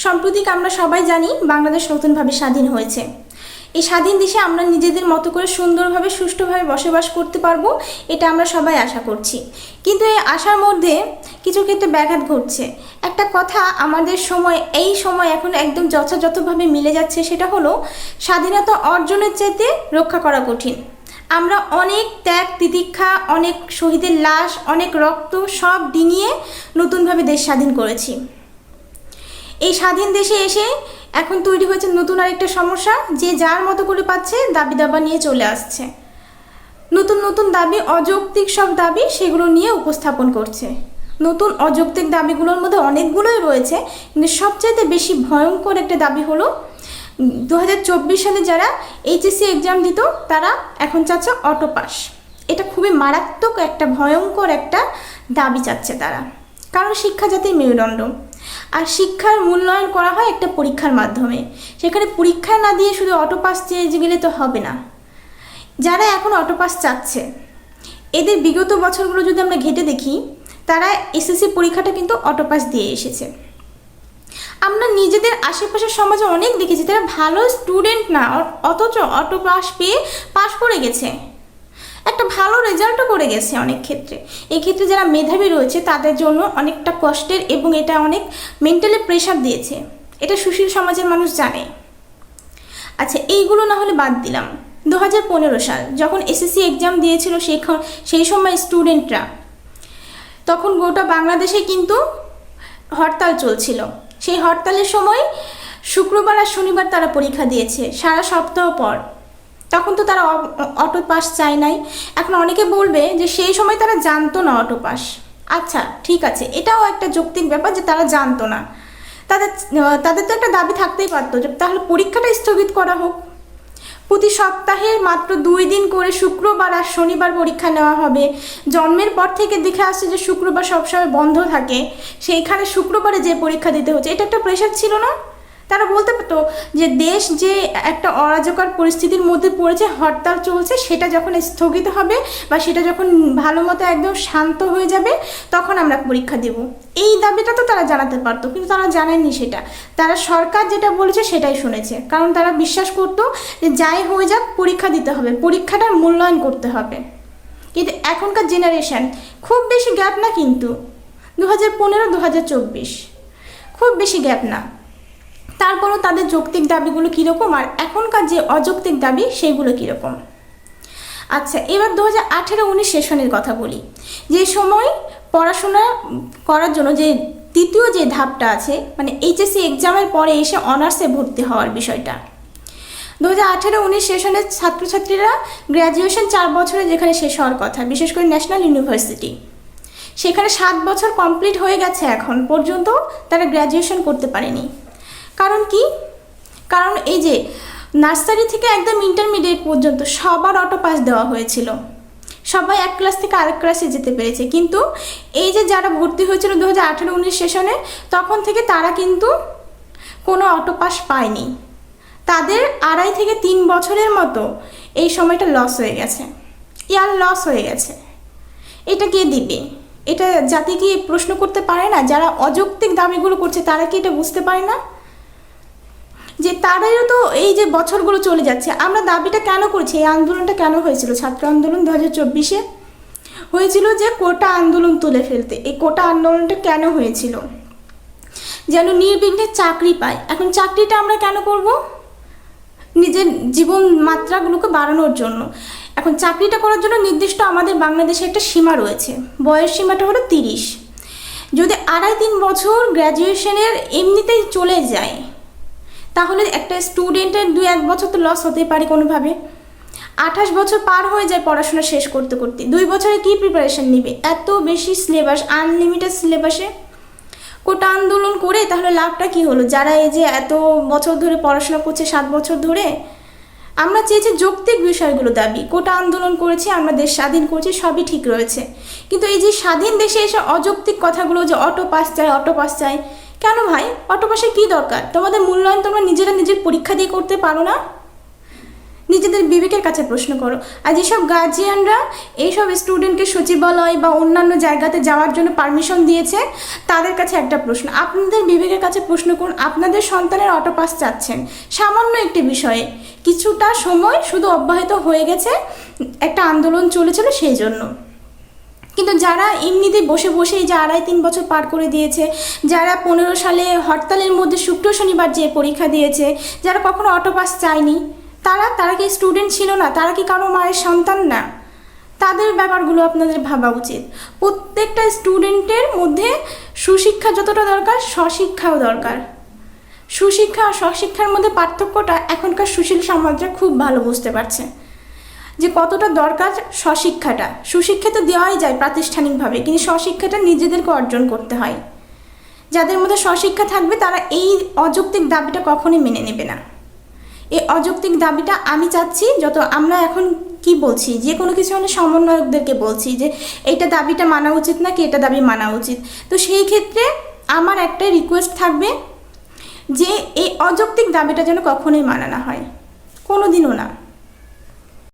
সম্প্রতি আমরা সবাই জানি বাংলাদেশ নতুনভাবে স্বাধীন হয়েছে। এই স্বাধীন দেশে আমরা নিজেদের মতো করে সুন্দরভাবে সুষ্ঠুভাবে বসবাস করতে পারবো, এটা আমরা সবাই আশা করছি। কিন্তু এই আশার মধ্যে কিছু ক্ষেত্রে ব্যাঘাত ঘটছে। একটা কথা আমাদের এই সময় এখন একদম যথাযথভাবে মিলে যাচ্ছে, সেটা হলো স্বাধীনতা অর্জনের চাইতে রক্ষা করা কঠিন। আমরা অনেক ত্যাগ তিতিক্ষা, অনেক শহীদের লাশ, অনেক রক্ত সব ডিঙিয়ে নতুনভাবে দেশ স্বাধীন করেছি। এই স্বাধীন দেশে এসে এখন তৈরি হয়েছে নতুন আরেকটা সমস্যা, যে যার মতো করে পাচ্ছে দাবি দাবা নিয়ে চলে আসছে। নতুন নতুন দাবি, অযৌক্তিক সব দাবি, সেগুলো নিয়ে উপস্থাপন করছে। নতুন অযৌক্তিক দাবিগুলোর মধ্যে অনেকগুলোই রয়েছে, কিন্তু সবচাইতে বেশি ভয়ঙ্কর একটা দাবি হলো 2024 সালে যারা এইচএসসি এক্সাম দিত তারা এখন চাচ্ছে অটো পাস। এটা খুবই মারাত্মক একটা ভয়ঙ্কর একটা দাবি চাচ্ছে তারা, কারণ শিক্ষা জাতির মেরুদণ্ড, আর শিক্ষার মূল্যায়ন করা হয় একটা পরীক্ষার মাধ্যমে। সেখানে পরীক্ষা না দিয়ে শুধু অটো পাস চেয়ে গেলে তো হবে না। যারা এখন অটো পাস চাচ্ছে এদের বিগত বছরগুলো যদি আমরা ঘেঁটে দেখি, তারা এসএসসি পরীক্ষাটা কিন্তু অটো পাস দিয়ে এসেছে। আমরা নিজেদের আশেপাশের সমাজে অনেক দেখেছি তারা ভালো স্টুডেন্ট না, অথচ অটো পাস পেয়ে পাস করে গেছে, একটা ভালো রেজাল্টও করে গেছে অনেক ক্ষেত্রে। এই ক্ষেত্রে যারা মেধাবী রয়েছে তাদের জন্য অনেকটা কষ্টের, এবং এটা অনেক মেন্টালি প্রেশার দিয়েছে, এটা সুশীল সমাজের মানুষ জানে। আচ্ছা, এইগুলো না হলে বাদ দিলাম। 2015 সাল যখন এসএসসি এক্সাম দিয়েছিল, সেই সময় স্টুডেন্টরা, তখন গোটা বাংলাদেশে কিন্তু হরতাল চলছিল। সেই হরতালের সময় শুক্রবার আর শনিবার তারা পরীক্ষা দিয়েছে সারা সপ্তাহ পর। তখন তো তারা অটো পাস চায় নাই। এখন অনেকে বলবে যে সেই সময় তারা জানতো না অটো পাস। আচ্ছা ঠিক আছে, এটাও একটা যৌক্তিক ব্যাপার যে তারা জানতো না। তাদের তো একটা দাবি থাকতেই পারতো যে তাহলে পরীক্ষাটা স্থগিত করা হোক, প্রতি সপ্তাহে মাত্র 2 দিন করে শুক্রবার আর শনিবার পরীক্ষা নেওয়া হবে। জন্মের পর থেকে দেখে আসছে যে শুক্রবার সবসময় বন্ধ থাকে, সেইখানে শুক্রবারে যে পরীক্ষা দিতে হচ্ছে, এটা একটা প্রেশার ছিল না? তারা বলতে পারতো যে দেশ যে একটা অরাজকর পরিস্থিতির মধ্যে পড়েছে, হরতাল চলছে, সেটা যখন স্থগিত হবে বা সেটা যখন ভালো মতো একদম শান্ত হয়ে যাবে তখন আমরা পরীক্ষা দেব। এই দাবিটা তো তারা জানাতে পারতো, কিন্তু তারা জানেননি সেটা। তারা সরকার যেটা বলেছে সেটাই শুনেছে, কারণ তারা বিশ্বাস করতো যে যাই হয়ে যাক পরীক্ষা দিতে হবে, পরীক্ষাটার মূল্যায়ন করতে হবে। কিন্তু এখনকার জেনারেশন, খুব বেশি গ্যাপ না কিন্তু, 2015-2024 খুব বেশি গ্যাপ না। তারপরও তাদের যৌক্তিক দাবিগুলো কীরকম আর এখনকার যে অযৌক্তিক দাবি সেগুলো কীরকম। আচ্ছা, এবার 2018-19 সেশনের কথা বলি। যে সময় পড়াশোনা করার জন্য যে তৃতীয় যে ধাপটা আছে, মানে এইচএসসি এক্সামের পরে এসে অনার্সে ভর্তি হওয়ার বিষয়টা, 2018-19 সেশনের ছাত্রছাত্রীরা গ্র্যাজুয়েশন 4 বছরে যেখানে শেষ হওয়ার কথা, বিশেষ করে ন্যাশনাল ইউনিভার্সিটি, সেখানে 7 বছর কমপ্লিট হয়ে গেছে, এখন পর্যন্ত তারা গ্র্যাজুয়েশন করতে পারেনি। কারণ কি? কারণ এই যে নার্সারি থেকে একদম ইন্টারমিডিয়েট পর্যন্ত সবার অটো পাস দেওয়া হয়েছিল, সবাই এক ক্লাস থেকে আরেক ক্লাসে যেতে পেরেছে। কিন্তু এই যে যারা ভর্তি হয়েছিল 2018-19 সেশনে, তখন থেকে তারা কিন্তু কোনো অটো পাস পায়নি। তাদের 2.5 থেকে 3 বছরের মতো এই সময়টা লস হয়ে গেছে, ইয়ার লস হয়ে গেছে। এটা কে দিবে? এটা জাতি কি প্রশ্ন করতে পারে না? যারা অযৌক্তিক দাবিগুলো করছে তারা কি এটা বুঝতে পারে না যে তাদেরও তো এই যে বছরগুলো চলে যাচ্ছে? আমরা দাবিটা কেন করেছি? এই আন্দোলনটা কেন হয়েছিল? ছাত্র আন্দোলন 2024-এ হয়েছিল যে কোটা আন্দোলন তুলে ফেলতে। এই কোটা আন্দোলনটা কেন হয়েছিল? যেন নির্বিঘ্নে চাকরি পায়। এখন চাকরিটা আমরা কেন করব? নিজের জীবন মাত্রাগুলোকে বাড়ানোর জন্য। এখন চাকরিটা করার জন্য নির্দিষ্ট আমাদের বাংলাদেশে একটা সীমা রয়েছে, বয়স সীমাটা হলো 30। যদি 2.5-3 বছর গ্র্যাজুয়েশনের এমনিতেই চলে যায়, তাহলে একটা স্টুডেন্টের 2-1 বছর তো লস হতেই পারে কোনোভাবে। 28 বছর পার হয়ে যায় পড়াশোনা শেষ করতে করতে। 2 বছরে কি প্রিপারেশন নেবে? এত বেশি সিলেবাস, আনলিমিটেড সিলেবাসে কোটা আন্দোলন করে তাহলে লাভটা কি হলো? যারা এই যে এত বছর ধরে পড়াশোনা করছে, 7 বছর ধরে, আমরা চেয়েছি যৌক্তিক বিষয়গুলো দাবি, কোটা আন্দোলন করেছি, আমরা দেশ স্বাধীন করছি, সবই ঠিক রয়েছে। কিন্তু এই যে স্বাধীন দেশে এসে অযৌক্তিক কথাগুলো, যে অটো পাস চাই, অটো পাস চাই, কেন ভাই? অটো পাসের কী দরকার? তোমাদের মূল্যায়ন তোমরা নিজেরা নিজের পরীক্ষা দিয়ে করতে পারো না? নিজেদের বিবেকের কাছে প্রশ্ন করো। আর যেসব গার্জিয়ানরা এইসব স্টুডেন্টকে সচিবালয় বা অন্যান্য জায়গাতে যাওয়ার জন্য পারমিশন দিয়েছে, তাদের কাছে একটা প্রশ্ন, আপনাদের বিবেকের কাছে প্রশ্ন করুন, আপনাদের সন্তানের অটো পাস চাচ্ছেন সামান্য একটি বিষয়ে, কিছুটা সময় শুধু অব্যাহত হয়ে গেছে, একটা আন্দোলন চলেছিল সেই জন্য। কিন্তু যারা এমনিতে বসে বসে এই যে 2.5-3 বছর পার করে দিয়েছে, যারা 15 সালে হরতালের মধ্যে শুক্র শনিবার যে পরীক্ষা দিয়েছে, যারা কখনো অটো পাস চায়নি, তারা কি স্টুডেন্ট ছিল না? তারা কি কারো মায়ের সন্তান না? তাদের ব্যাপারগুলো আপনাদের ভাবা উচিত। প্রত্যেকটা স্টুডেন্টের মধ্যে সুশিক্ষা যতটা দরকার, স্বশিক্ষাও দরকার। সুশিক্ষা আর স্বশিক্ষার মধ্যে পার্থক্যটা এখনকার সুশীল সমাজরা খুব ভালো বুঝতে পারছে, যে কতটা দরকার স্বশিক্ষাটা। সুশিক্ষা তো দেওয়াই যায় প্রাতিষ্ঠানিকভাবে, কিন্তু স্বশিক্ষাটা নিজেদেরকে অর্জন করতে হয়। যাদের মধ্যে স্বশিক্ষা থাকবে তারা এই অযৌক্তিক দাবিটা কখনোই মেনে নেবে না। এই অযৌক্তিক দাবিটা আমি চাচ্ছি, যত আমরা এখন কি বলছি, যে কোনো কিছু হলে সমন্বয়কদেরকে বলছি যে এইটা দাবিটা মানা উচিত না কি এটা দাবি মানা উচিত। তো সেই ক্ষেত্রে আমার একটা রিকোয়েস্ট থাকবে যে এই অযৌক্তিক দাবিটা যেন কখনোই মানা না হয়, কোনো দিনও না।